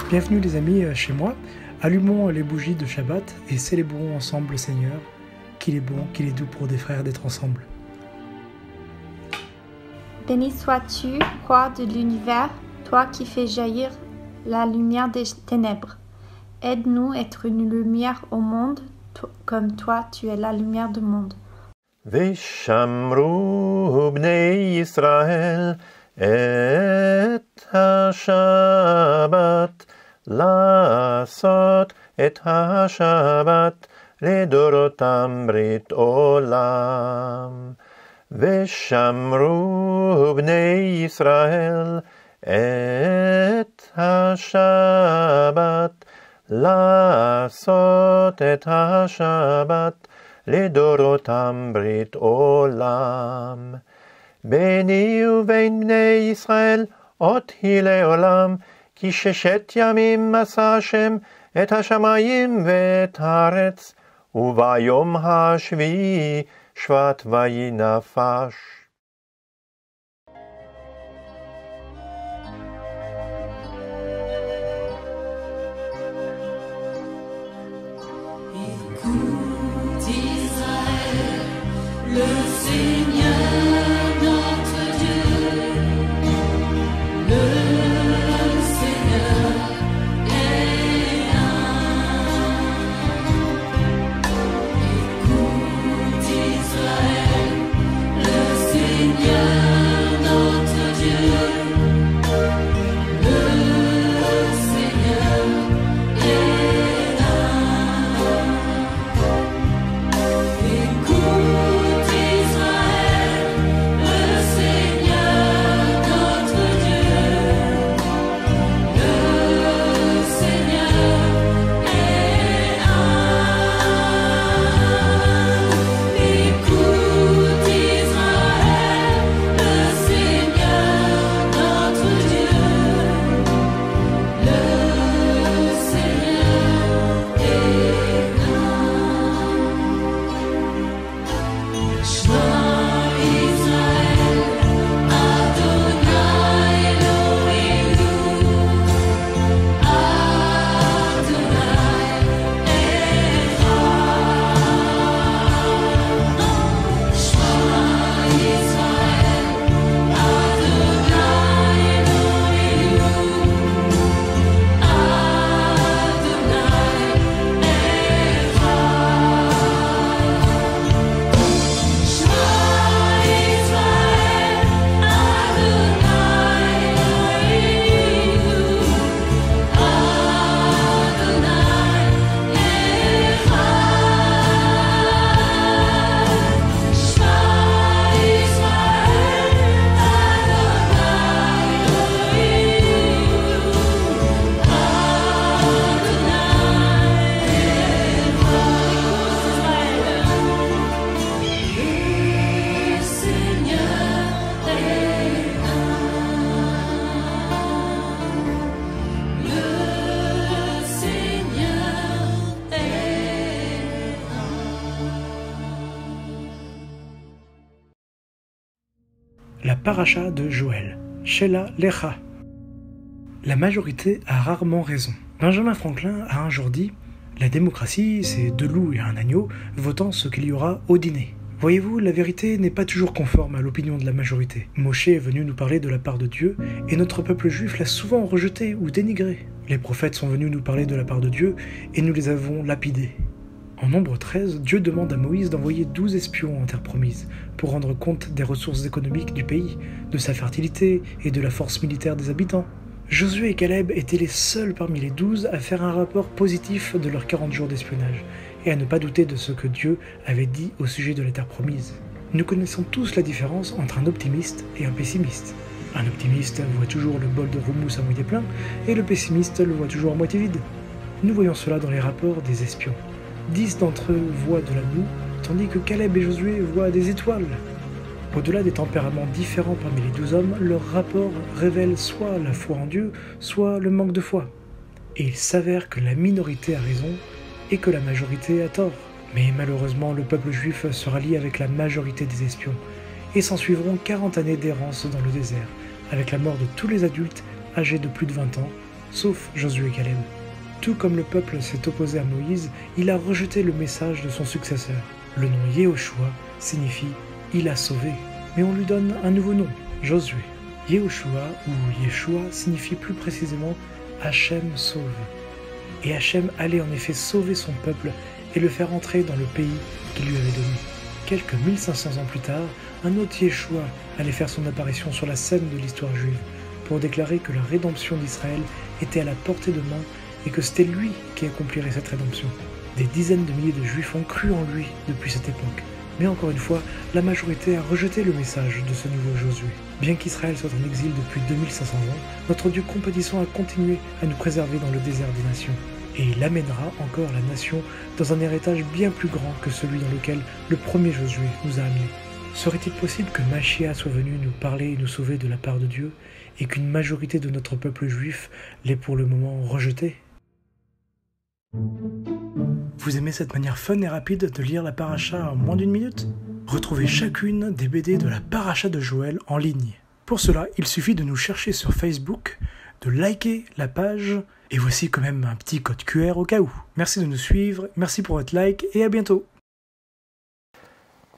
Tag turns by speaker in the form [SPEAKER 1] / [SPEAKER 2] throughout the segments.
[SPEAKER 1] Bienvenue les amis chez moi, allumons les bougies de Shabbat et célébrons ensemble le Seigneur, qu'il est bon, qu'il est doux pour des frères d'être ensemble.
[SPEAKER 2] Béni sois-tu, roi de l'univers, toi qui fais jaillir la lumière des ténèbres. Aide-nous à être une lumière au monde, comme toi tu es la lumière du monde.
[SPEAKER 3] ושמרו בני ישראל את השבת, לעשות את השבת לדורותם ברית עולם. ושמרו בני ישראל את השבת, לעשות את השבת לדורותם ברית עולם. ביני ובין בני ישראל אות היא לעולם, כי 6 ימים עשה השם את השמיים ואת הארץ, וביום השביעי שבט וינפש.
[SPEAKER 4] Le Seigneur notre Dieu, le Seigneur est un. Écoute Israël, le Seigneur notre Dieu, le Seigneur est un. Écoute Israël, le Seigneur notre Dieu, le Seigneur est un. Écoute Israël, le Seigneur notre Dieu, le Seigneur est un. Shema Israël, Adonai Eloheinu, Adonai Echad. Shema Israël, Adonai Eloheinu, Adonai Echad. Shema Israël, Adonai Eloheinu, Adonai Echad. Shema Israël, Adonai Eloheinu, le Seigneur est un. Le Seigneur est
[SPEAKER 1] La paracha de Joël, Shela Lecha. La majorité a rarement raison. Benjamin Franklin a un jour dit « La démocratie, c'est 2 loups et un agneau votant ce qu'il y aura au dîner ». Voyez-vous, la vérité n'est pas toujours conforme à l'opinion de la majorité. Moshe est venu nous parler de la part de Dieu, et notre peuple juif l'a souvent rejeté ou dénigré. Les prophètes sont venus nous parler de la part de Dieu, et nous les avons lapidés. En Nombre 13, Dieu demande à Moïse d'envoyer 12 espions en terre promise, pour rendre compte des ressources économiques du pays, de sa fertilité et de la force militaire des habitants. Josué et Caleb étaient les seuls parmi les 12 à faire un rapport positif de leurs 40 jours d'espionnage, et à ne pas douter de ce que Dieu avait dit au sujet de la terre promise. Nous connaissons tous la différence entre un optimiste et un pessimiste. Un optimiste voit toujours le bol de houmous à moitié plein, et le pessimiste le voit toujours à moitié vide. Nous voyons cela dans les rapports des espions. 10 d'entre eux voient de la boue, tandis que Caleb et Josué voient des étoiles. Au-delà des tempéraments différents parmi les 12 hommes, leur rapport révèle soit la foi en Dieu, soit le manque de foi. Et il s'avère que la minorité a raison et que la majorité a tort. Mais malheureusement, le peuple juif se rallie avec la majorité des espions, et s'ensuivront 40 années d'errance dans le désert, avec la mort de tous les adultes âgés de plus de 20 ans, sauf Josué et Caleb. Tout comme le peuple s'est opposé à Moïse, il a rejeté le message de son successeur. Le nom Yehoshua signifie « il a sauvé », mais on lui donne un nouveau nom, Josué. Yehoshua ou Yeshua signifie plus précisément « Hachem sauve ». Et Hachem allait en effet sauver son peuple et le faire entrer dans le pays qu'il lui avait donné. Quelques 1500 ans plus tard, un autre Yeshua allait faire son apparition sur la scène de l'histoire juive pour déclarer que la rédemption d'Israël était à la portée de main et que c'était lui qui accomplirait cette rédemption. Des dizaines de milliers de juifs ont cru en lui depuis cette époque. Mais encore une fois, la majorité a rejeté le message de ce nouveau Josué. Bien qu'Israël soit en exil depuis 2500 ans, notre Dieu compatissant a continué à nous préserver dans le désert des nations. Et il amènera encore la nation dans un héritage bien plus grand que celui dans lequel le premier Josué nous a amenés. Serait-il possible que Mashiach soit venu nous parler et nous sauver de la part de Dieu, et qu'une majorité de notre peuple juif l'ait pour le moment rejeté ? Vous aimez cette manière fun et rapide de lire la paracha en moins d'une minute ? Retrouvez chacune des BD de la paracha de Joël en ligne. Pour cela, il suffit de nous chercher sur Facebook, de liker la page, et voici quand même un petit code QR au cas où. Merci de nous suivre, merci pour votre like et à bientôt.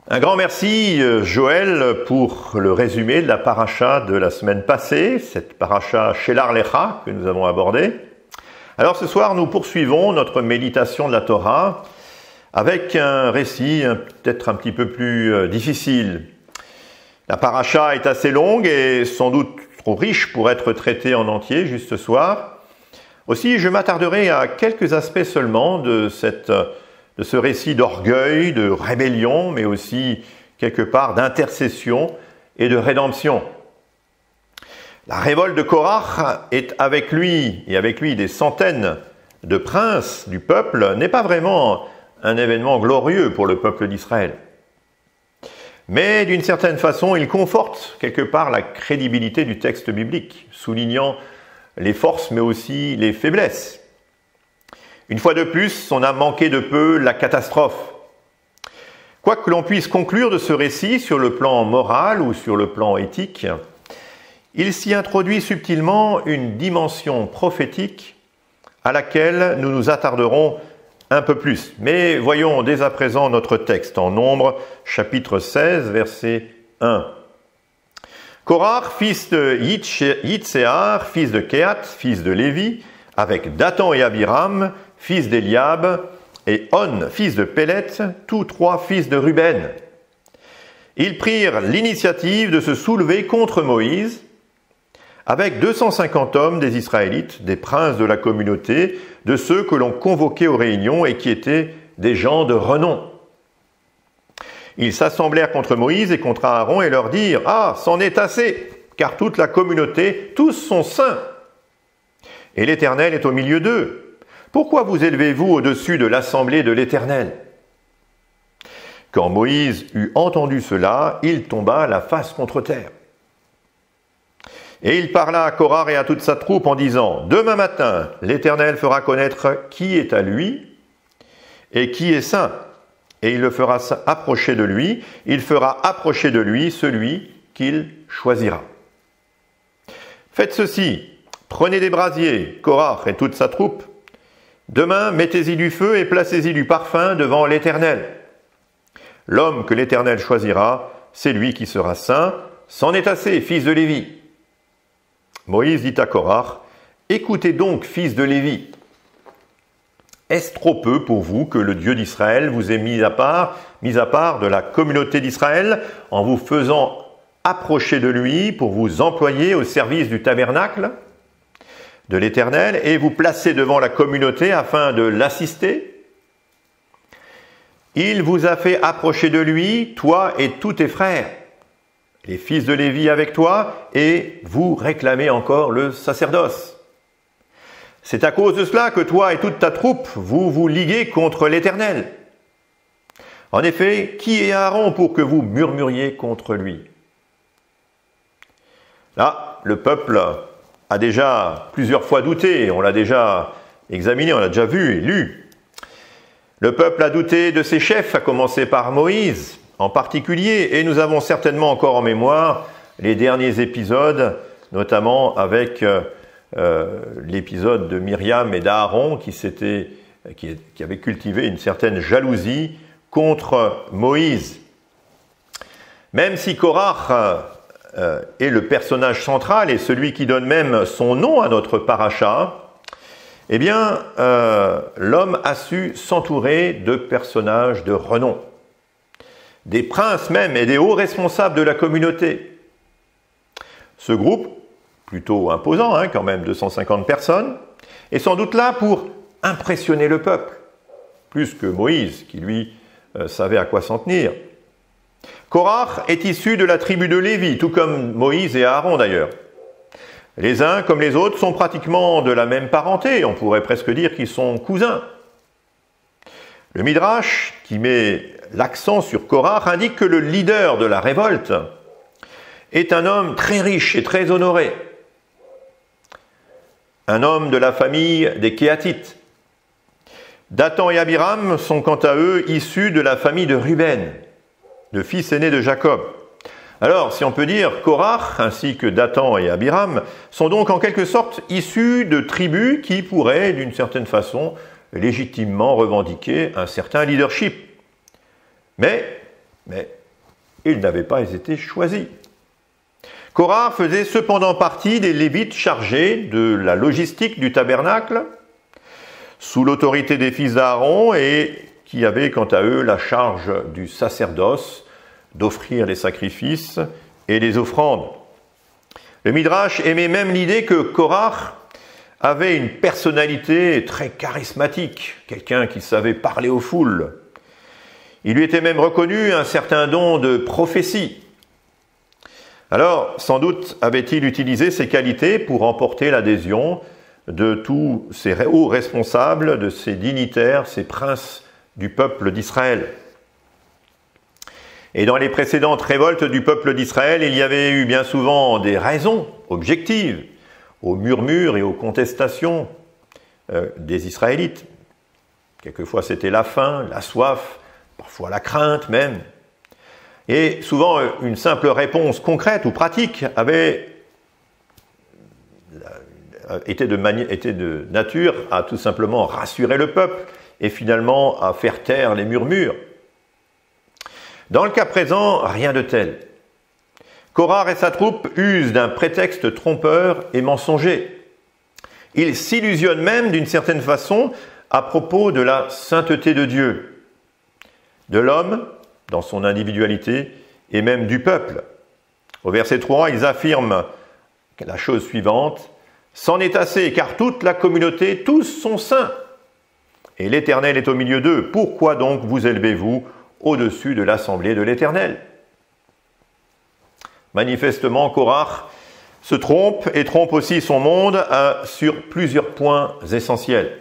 [SPEAKER 3] Un grand merci Joël pour le résumé de la paracha de la semaine passée, cette paracha Shelar Lecha que nous avons abordée. Alors ce soir, nous poursuivons notre méditation de la Torah avec un récit peut-être un petit peu plus difficile. La paracha est assez longue et sans doute trop riche pour être traitée en entier juste ce soir. Aussi, je m'attarderai à quelques aspects seulement de ce récit d'orgueil, de rébellion, mais aussi quelque part d'intercession et de rédemption. La révolte de Korach est avec lui, et avec lui des centaines de princes du peuple, n'est pas vraiment un événement glorieux pour le peuple d'Israël. Mais d'une certaine façon, il conforte quelque part la crédibilité du texte biblique, soulignant les forces mais aussi les faiblesses. Une fois de plus, on a manqué de peu la catastrophe. Quoi que l'on puisse conclure de ce récit sur le plan moral ou sur le plan éthique, il s'y introduit subtilement une dimension prophétique à laquelle nous nous attarderons un peu plus. Mais voyons dès à présent notre texte en Nombre, chapitre 16, verset 1. Korach, fils de Yitséar, fils de Kehat, fils de Lévi, avec Dathan et Abiram, fils d'Eliab, et On, fils de Pélet, tous trois fils de Ruben. Ils prirent l'initiative de se soulever contre Moïse, avec 250 hommes des Israélites, des princes de la communauté, de ceux que l'on convoquait aux réunions et qui étaient des gens de renom. Ils s'assemblèrent contre Moïse et contre Aaron et leur dirent « Ah, c'en est assez, car toute la communauté, tous sont saints. Et l'Éternel est au milieu d'eux. Pourquoi vous élevez-vous au-dessus de l'assemblée de l'Éternel » Quand Moïse eut entendu cela, il tomba la face contre terre. Et il parla à Korach et à toute sa troupe en disant « Demain matin, l'Éternel fera connaître qui est à lui et qui est saint. Et il le fera approcher de lui, il fera approcher de lui celui qu'il choisira. Faites ceci, prenez des brasiers, Korach et toute sa troupe. Demain, mettez-y du feu et placez-y du parfum devant l'Éternel. L'homme que l'Éternel choisira, c'est lui qui sera saint. C'en est assez, fils de Lévi. » Moïse dit à Korach, « Écoutez donc, fils de Lévi. Est-ce trop peu pour vous que le Dieu d'Israël vous ait mis à part de la communauté d'Israël en vous faisant approcher de lui pour vous employer au service du tabernacle de l'Éternel et vous placer devant la communauté afin de l'assister? Il vous a fait approcher de lui, toi et tous tes frères, les fils de Lévi avec toi, et vous réclamez encore le sacerdoce. C'est à cause de cela que toi et toute ta troupe, vous vous liguez contre l'Éternel. En effet, qui est Aaron pour que vous murmuriez contre lui? » Là, le peuple a déjà plusieurs fois douté, on l'a déjà examiné, on l'a déjà vu et lu. Le peuple a douté de ses chefs, à commencer par Moïse en particulier, et nous avons certainement encore en mémoire les derniers épisodes, notamment avec l'épisode de Myriam et d'Aaron qui avaient cultivé une certaine jalousie contre Moïse. Même si Korach est le personnage central et celui qui donne même son nom à notre paracha, eh bien, l'homme a su s'entourer de personnages de renom, des princes même et des hauts responsables de la communauté. Ce groupe, plutôt imposant, quand même 250 personnes, est sans doute là pour impressionner le peuple, plus que Moïse, qui lui savait à quoi s'en tenir. Korach est issu de la tribu de Lévi, tout comme Moïse et Aaron d'ailleurs. Les uns comme les autres sont pratiquement de la même parenté, on pourrait presque dire qu'ils sont cousins. Le Midrash, qui met l'accent sur Korach, indique que le leader de la révolte est un homme très riche et très honoré, un homme de la famille des Kéatites. Dathan et Abiram sont quant à eux issus de la famille de Ruben, le fils aîné de Jacob. Alors, si on peut dire, Korach ainsi que Dathan et Abiram sont donc en quelque sorte issus de tribus qui pourraient, d'une certaine façon, légitimement revendiquer un certain leadership. Mais ils n'avaient pas été choisis. Korach faisait cependant partie des Lévites chargés de la logistique du tabernacle, sous l'autorité des fils d'Aaron et qui avaient quant à eux la charge du sacerdoce, d'offrir les sacrifices et les offrandes. Le Midrash émet même l'idée que Korach avait une personnalité très charismatique, quelqu'un qui savait parler aux foules. Il lui était même reconnu un certain don de prophétie. Alors, sans doute avait-il utilisé ces qualités pour emporter l'adhésion de tous ces hauts responsables, de ces dignitaires, ces princes du peuple d'Israël. Et dans les précédentes révoltes du peuple d'Israël, il y avait eu bien souvent des raisons objectives aux murmures et aux contestations des Israélites. Quelquefois c'était la faim, la soif, parfois la crainte même. Et souvent une simple réponse concrète ou pratique était de nature à tout simplement rassurer le peuple et finalement à faire taire les murmures. Dans le cas présent, rien de tel. Korach et sa troupe usent d'un prétexte trompeur et mensonger. Ils s'illusionnent même d'une certaine façon à propos de la sainteté de Dieu, de l'homme dans son individualité et même du peuple. Au verset 3, ils affirment la chose suivante: « C'en est assez, car toute la communauté, tous sont saints. Et l'Éternel est au milieu d'eux. Pourquoi donc vous élevez-vous au-dessus de l'assemblée de l'Éternel ?» Manifestement, Korach se trompe et trompe aussi son monde sur plusieurs points essentiels.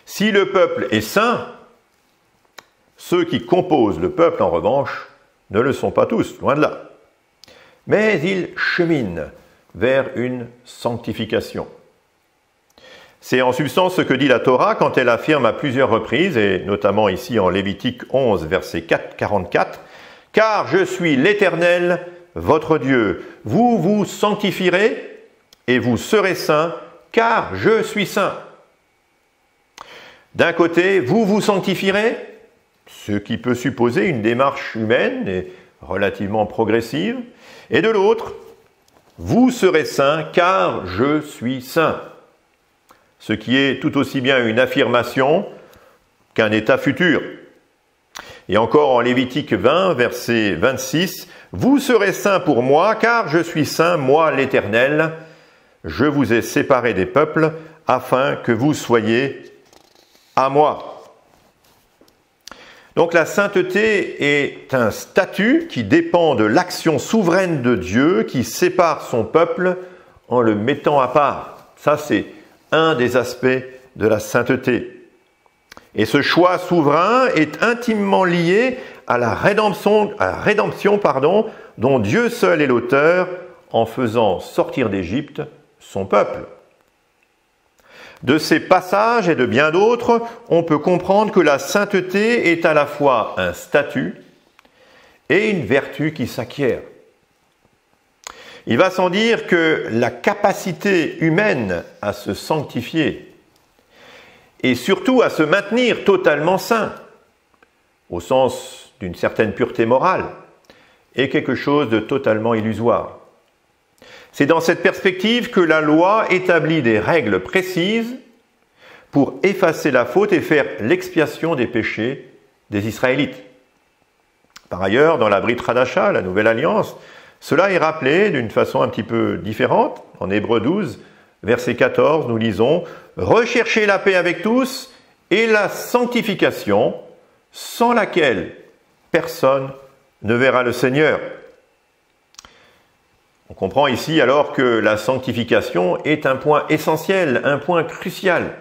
[SPEAKER 3] Si le peuple est saint, ceux qui composent le peuple, en revanche, ne le sont pas tous, loin de là. Mais ils cheminent vers une sanctification. C'est en substance ce que dit la Torah quand elle affirme à plusieurs reprises, et notamment ici en Lévitique 11, verset 44, « Car je suis l'Éternel, votre Dieu. Vous vous sanctifierez et vous serez saints, car je suis saint. » D'un côté, vous vous sanctifierez, ce qui peut supposer une démarche humaine et relativement progressive, et de l'autre, vous serez saints, car je suis saint. Ce qui est tout aussi bien une affirmation qu'un état futur. Et encore en Lévitique 20, verset 26, « Vous serez saints pour moi, car je suis saint, moi l'Éternel. Je vous ai séparés des peuples, afin que vous soyez à moi. » Donc la sainteté est un statut qui dépend de l'action souveraine de Dieu, qui sépare son peuple en le mettant à part. Ça, c'est un des aspects de la sainteté. Et ce choix souverain est intimement lié à la rédemption, dont Dieu seul est l'auteur en faisant sortir d'Égypte son peuple. De ces passages et de bien d'autres, on peut comprendre que la sainteté est à la fois un statut et une vertu qui s'acquiert. Il va sans dire que la capacité humaine à se sanctifier et surtout à se maintenir totalement saint, au sens d'une certaine pureté morale, est quelque chose de totalement illusoire. C'est dans cette perspective que la loi établit des règles précises pour effacer la faute et faire l'expiation des péchés des Israélites. Par ailleurs, dans la Brit Hadasha, la Nouvelle Alliance, cela est rappelé d'une façon un petit peu différente. En Hébreux 12, verset 14, nous lisons « Recherchez la paix avec tous et la sanctification, sans laquelle personne ne verra le Seigneur. » On comprend ici alors que la sanctification est un point essentiel, un point crucial.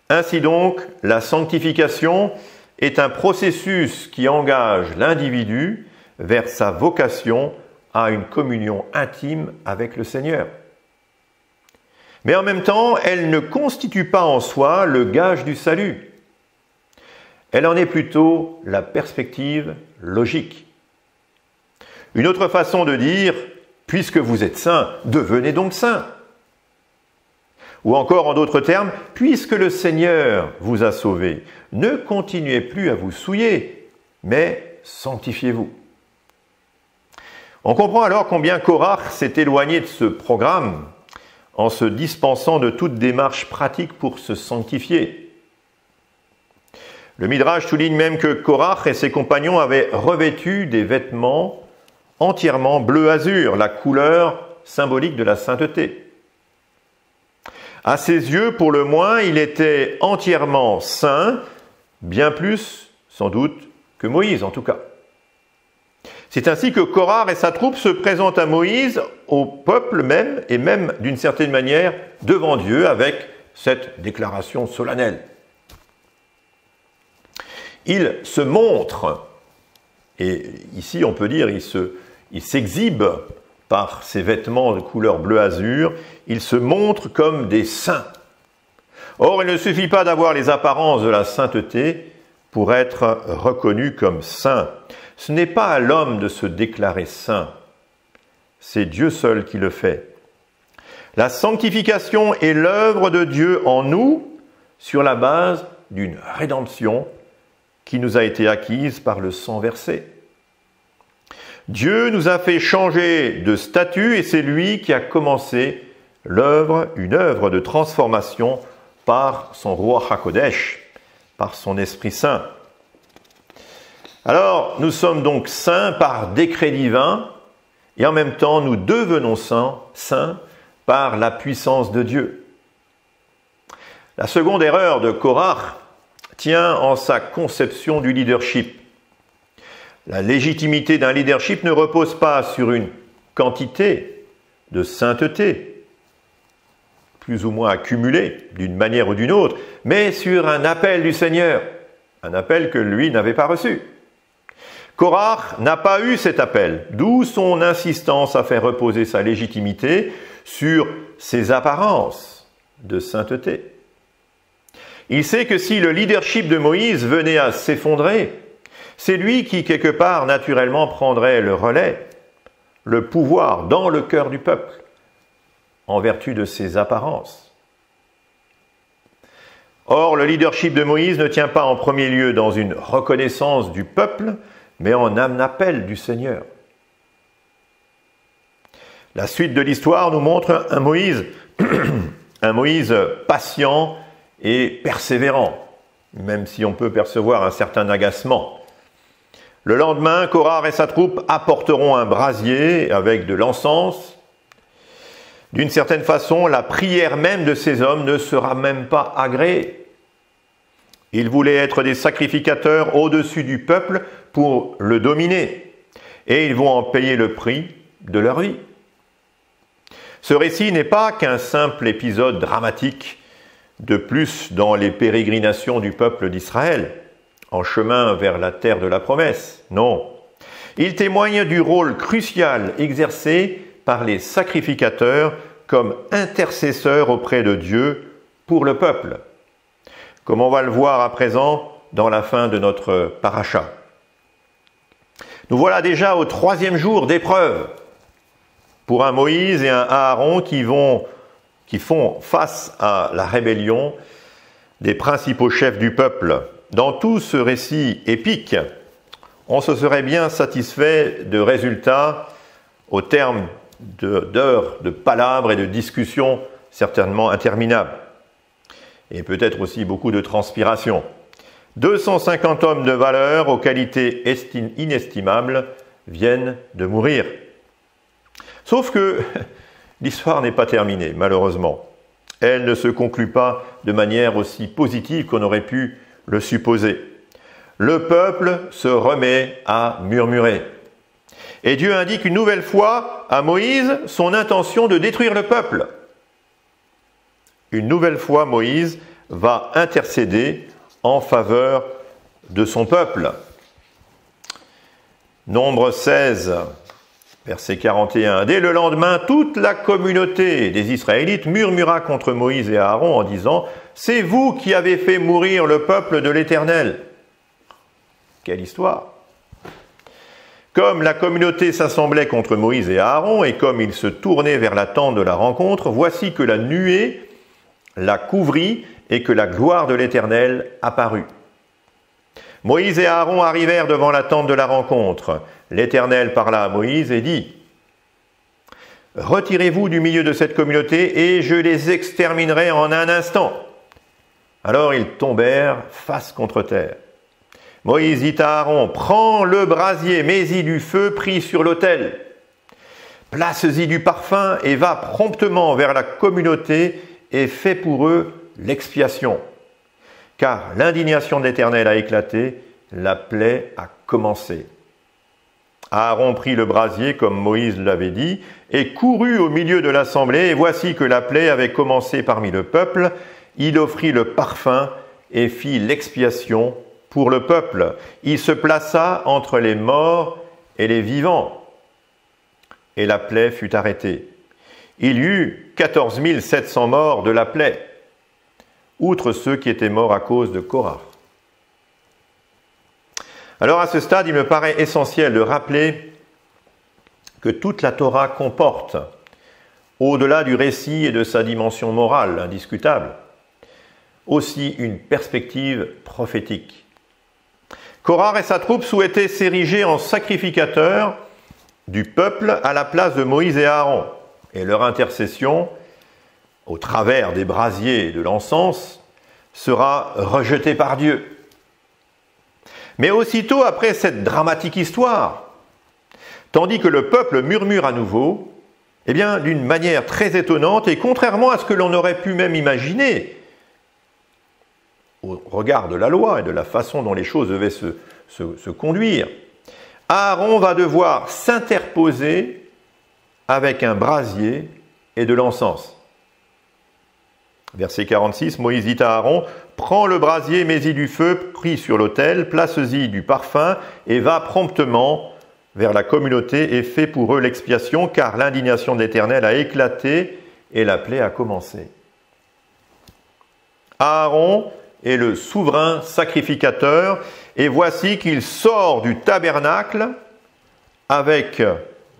[SPEAKER 3] Ainsi donc, la sanctification est un processus qui engage l'individu vers sa vocation à une communion intime avec le Seigneur. Mais en même temps, elle ne constitue pas en soi le gage du salut. Elle en est plutôt la perspective logique. Une autre façon de dire « puisque vous êtes saints, devenez donc saints ». Ou encore, en d'autres termes, « puisque le Seigneur vous a sauvés, ne continuez plus à vous souiller, mais sanctifiez-vous ». On comprend alors combien Korach s'est éloigné de ce programme en se dispensant de toute démarche pratique pour se sanctifier. Le Midrash souligne même que Korach et ses compagnons avaient revêtu des vêtements entièrement bleu azur, la couleur symbolique de la sainteté. À ses yeux, pour le moins, il était entièrement saint, bien plus, sans doute, que Moïse en tout cas. C'est ainsi que Korah et sa troupe se présentent à Moïse, au peuple même, et même d'une certaine manière devant Dieu avec cette déclaration solennelle. Il se montre, et ici on peut dire il s'exhibe par ses vêtements de couleur bleu azur, il se montre comme des saints. Or, il ne suffit pas d'avoir les apparences de la sainteté pour être reconnu comme saint. Ce n'est pas à l'homme de se déclarer saint, c'est Dieu seul qui le fait. La sanctification est l'œuvre de Dieu en nous sur la base d'une rédemption qui nous a été acquise par le sang versé. Dieu nous a fait changer de statut et c'est lui qui a commencé une œuvre de transformation par son Ruach HaKodesh, par son Esprit Saint. Alors, nous sommes donc saints par décret divin et en même temps nous devenons saints par la puissance de Dieu. La seconde erreur de Korach tient en sa conception du leadership. La légitimité d'un leadership ne repose pas sur une quantité de sainteté, plus ou moins accumulée d'une manière ou d'une autre, mais sur un appel du Seigneur, un appel que lui n'avait pas reçu. Korach n'a pas eu cet appel, d'où son insistance à faire reposer sa légitimité sur ses apparences de sainteté. Il sait que si le leadership de Moïse venait à s'effondrer, c'est lui qui, quelque part, naturellement prendrait le relais, le pouvoir dans le cœur du peuple, en vertu de ses apparences. Or, le leadership de Moïse ne tient pas en premier lieu dans une reconnaissance du peuple, mais en un appel du Seigneur. La suite de l'histoire nous montre un Moïse patient et persévérant, même si on peut percevoir un certain agacement. Le lendemain, Korah et sa troupe apporteront un brasier avec de l'encens. D'une certaine façon, la prière même de ces hommes ne sera même pas agréée. Ils voulaient être des sacrificateurs au-dessus du peuple pour le dominer, et ils vont en payer le prix de leur vie. Ce récit n'est pas qu'un simple épisode dramatique de plus dans les pérégrinations du peuple d'Israël, en chemin vers la terre de la promesse. Non. Il témoigne du rôle crucial exercé par les sacrificateurs comme intercesseurs auprès de Dieu pour le peuple, comme on va le voir à présent dans la fin de notre paracha. Nous voilà déjà au 3e jour d'épreuve pour un Moïse et un Aaron qui font face à la rébellion des principaux chefs du peuple. Dans tout ce récit épique, on se serait bien satisfait de résultats au terme d'heures de palabres et de discussions certainement interminables. Et peut-être aussi beaucoup de transpiration. 250 hommes de valeur aux qualités inestimables viennent de mourir. Sauf que l'histoire n'est pas terminée, malheureusement. Elle ne se conclut pas de manière aussi positive qu'on aurait pu le supposer. Le peuple se remet à murmurer. Et Dieu indique une nouvelle fois à Moïse son intention de détruire le peuple. Une nouvelle fois, Moïse va intercéder en faveur de son peuple. Nombre 16, verset 41. Dès le lendemain, toute la communauté des Israélites murmura contre Moïse et Aaron en disant « C'est vous qui avez fait mourir le peuple de l'Éternel. » Quelle histoire! Comme la communauté s'assemblait contre Moïse et Aaron, et comme ils se tournaient vers la tente de la rencontre, voici que la nuée la couvrit et que la gloire de l'Éternel apparut. Moïse et Aaron arrivèrent devant la tente de la rencontre. L'Éternel parla à Moïse et dit « Retirez-vous du milieu de cette communauté et je les exterminerai en un instant. » Alors ils tombèrent face contre terre. Moïse dit à Aaron « Prends le brasier, mets-y du feu pris sur l'autel. Place-y du parfum et va promptement vers la communauté et fais pour eux l'expiation. Car l'indignation de l'Éternel a éclaté, la plaie a commencé. » Aaron prit le brasier comme Moïse l'avait dit et courut au milieu de l'assemblée et voici que la plaie avait commencé parmi le peuple. Il offrit le parfum et fit l'expiation pour le peuple. Il se plaça entre les morts et les vivants. Et la plaie fut arrêtée. Il y eut 14 700 morts de la plaie, outre ceux qui étaient morts à cause de Korah. Alors à ce stade, il me paraît essentiel de rappeler que toute la Torah comporte, au-delà du récit et de sa dimension morale indiscutable, aussi une perspective prophétique. Korah et sa troupe souhaitaient s'ériger en sacrificateurs du peuple à la place de Moïse et Aaron, et leur intercession, au travers des brasiers et de l'encens, sera rejetée par Dieu. Mais aussitôt après cette dramatique histoire, tandis que le peuple murmure à nouveau, eh bien, d'une manière très étonnante, et contrairement à ce que l'on aurait pu même imaginer, au regard de la loi et de la façon dont les choses devaient se conduire, Aaron va devoir s'interposer avec un brasier et de l'encens. Verset 46, Moïse dit à Aaron, « Prends le brasier, mets-y du feu pris sur l'autel, place-y du parfum et va promptement vers la communauté et fais pour eux l'expiation, car l'indignation de l'Éternel a éclaté et la plaie a commencé. » Aaron est le souverain sacrificateur et voici qu'il sort du tabernacle avec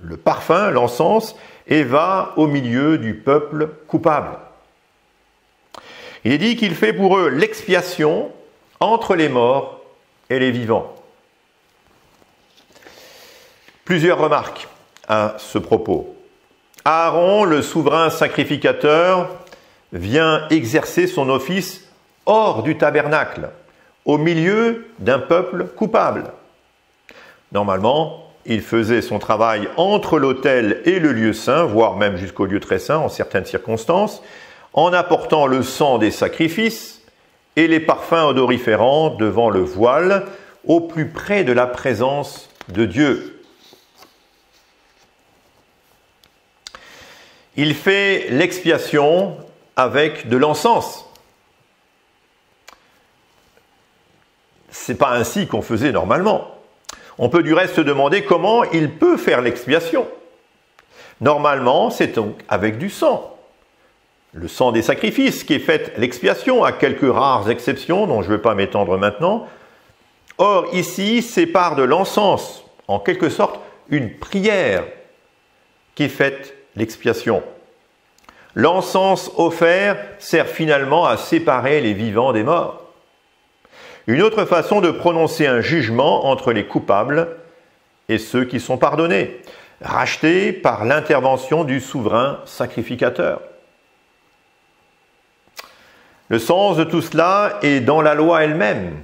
[SPEAKER 3] le parfum, l'encens, et va au milieu du peuple coupable. Il est dit qu'il fait pour eux l'expiation entre les morts et les vivants. Plusieurs remarques à ce propos. Aaron, le souverain sacrificateur, vient exercer son office hors du tabernacle, au milieu d'un peuple coupable. Normalement, il faisait son travail entre l'autel et le lieu saint, voire même jusqu'au lieu très saint en certaines circonstances, en apportant le sang des sacrifices et les parfums odoriférants devant le voile, au plus près de la présence de Dieu. Il fait l'expiation avec de l'encens. Ce n'est pas ainsi qu'on faisait normalement. On peut du reste se demander comment il peut faire l'expiation. Normalement, c'est donc avec du sang. Le sang des sacrifices qui est fait l'expiation, à quelques rares exceptions dont je ne veux pas m'étendre maintenant. Or, ici, c'est par de l'encens en quelque sorte une prière qui fait l'expiation. L'encens offert sert finalement à séparer les vivants des morts. Une autre façon de prononcer un jugement entre les coupables et ceux qui sont pardonnés, rachetés par l'intervention du souverain sacrificateur. Le sens de tout cela est dans la loi elle-même,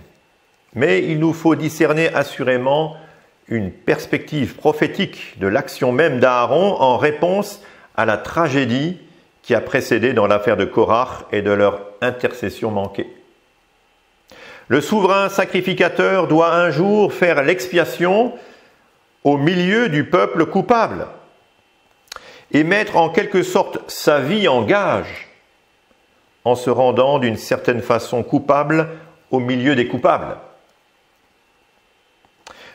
[SPEAKER 3] mais il nous faut discerner assurément une perspective prophétique de l'action même d'Aaron en réponse à la tragédie qui a précédé dans l'affaire de Korach et de leur intercession manquée. Le souverain sacrificateur doit un jour faire l'expiation au milieu du peuple coupable et mettre en quelque sorte sa vie en gage en se rendant d'une certaine façon coupable au milieu des coupables.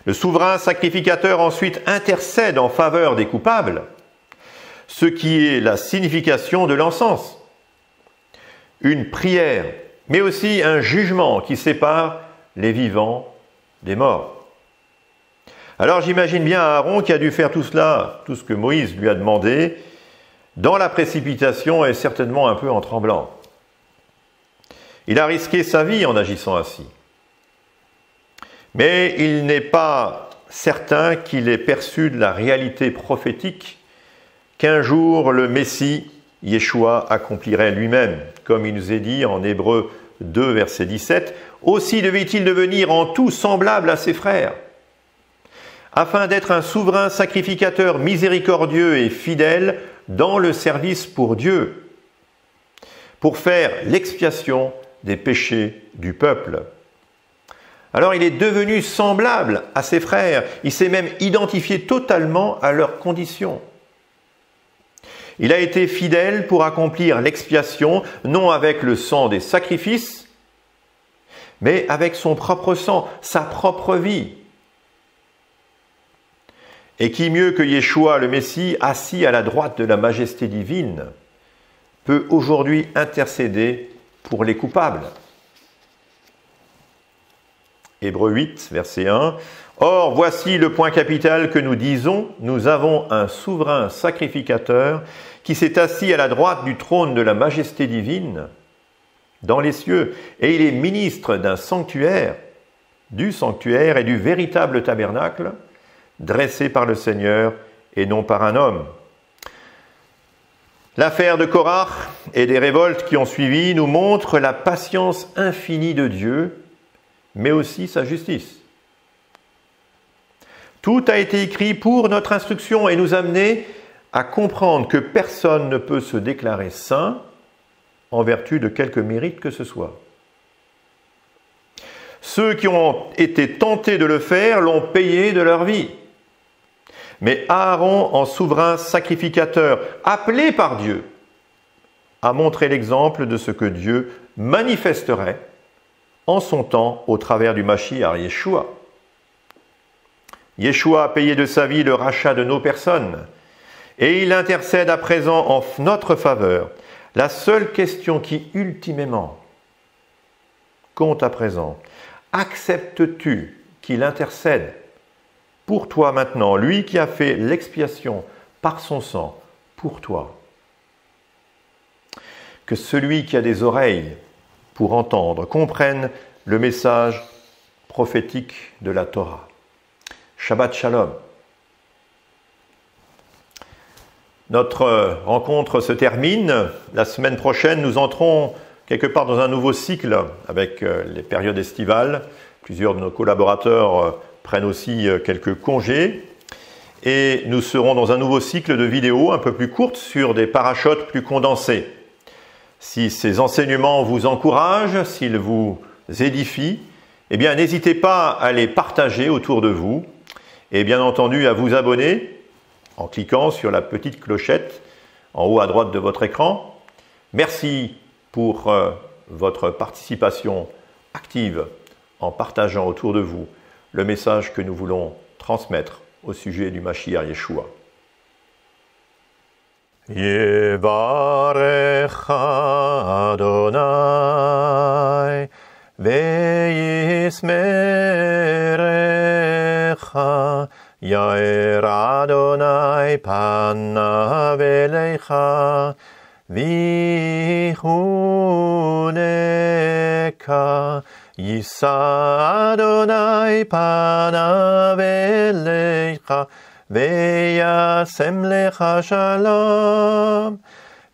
[SPEAKER 3] Le souverain sacrificateur ensuite intercède en faveur des coupables, ce qui est la signification de l'encens. Une prière, mais aussi un jugement qui sépare les vivants des morts. Alors j'imagine bien Aaron qui a dû faire tout cela, tout ce que Moïse lui a demandé, dans la précipitation et certainement un peu en tremblant. Il a risqué sa vie en agissant ainsi. Mais il n'est pas certain qu'il ait perçu de la réalité prophétique qu'un jour le Messie, Yeshua, accomplirait lui-même, comme il nous est dit en Hébreux 2, verset 17, « Aussi devait-il devenir en tout semblable à ses frères, afin d'être un souverain sacrificateur miséricordieux et fidèle dans le service pour Dieu, pour faire l'expiation des péchés du peuple. » Alors il est devenu semblable à ses frères, il s'est même identifié totalement à leurs conditions. Il a été fidèle pour accomplir l'expiation, non avec le sang des sacrifices, mais avec son propre sang, sa propre vie. Et qui mieux que Yeshua le Messie, assis à la droite de la majesté divine, peut aujourd'hui intercéder pour les coupables. Hébreux 8, verset 1. « Or, voici le point capital que nous disons, nous avons un souverain sacrificateur qui s'est assis à la droite du trône de la majesté divine dans les cieux, et il est ministre d'un sanctuaire, du sanctuaire et du véritable tabernacle, dressé par le Seigneur et non par un homme. » L'affaire de Korach et des révoltes qui ont suivi nous montrent la patience infinie de Dieu, mais aussi sa justice. Tout a été écrit pour notre instruction et nous amener à comprendre que personne ne peut se déclarer saint en vertu de quelque mérite que ce soit. Ceux qui ont été tentés de le faire l'ont payé de leur vie. Mais Aaron, en souverain sacrificateur, appelé par Dieu, a montré l'exemple de ce que Dieu manifesterait en son temps au travers du Mashiach Yeshua. Yeshua a payé de sa vie le rachat de nos personnes et il intercède à présent en notre faveur. La seule question qui ultimément compte à présent, acceptes-tu qu'il intercède pour toi maintenant, lui qui a fait l'expiation par son sang pour toi? Que celui qui a des oreilles pour entendre comprenne le message prophétique de la Torah. Shabbat Shalom. Notre rencontre se termine. La semaine prochaine, nous entrons quelque part dans un nouveau cycle avec les périodes estivales. Plusieurs de nos collaborateurs prennent aussi quelques congés. Et nous serons dans un nouveau cycle de vidéos un peu plus courtes sur des parachutes plus condensés. Si ces enseignements vous encouragent, s'ils vous édifient, eh bien n'hésitez pas à les partager autour de vous et bien entendu à vous abonner en cliquant sur la petite clochette en haut à droite de votre écran. Merci pour votre participation active en partageant autour de vous le message que nous voulons transmettre au sujet du Mashiach Yeshua. Yevarech Adonai ve'yismerecha Yair Adonai panav elecha, vichuneka. Yisa Adonai panav elecha, veyasem lecha shalom.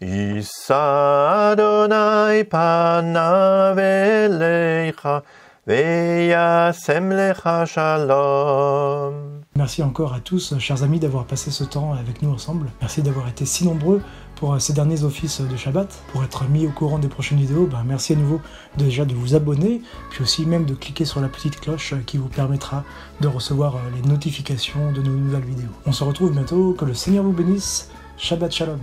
[SPEAKER 3] Yisa Adonai panav elecha, veyasem lecha shalom.
[SPEAKER 1] Merci encore à tous, chers amis, d'avoir passé ce temps avec nous ensemble. Merci d'avoir été si nombreux pour ces derniers offices de Shabbat. Pour être mis au courant des prochaines vidéos, merci à nouveau déjà de vous abonner, puis aussi même de cliquer sur la petite cloche qui vous permettra de recevoir les notifications de nos nouvelles vidéos. On se retrouve bientôt, que le Seigneur vous bénisse. Shabbat Shalom.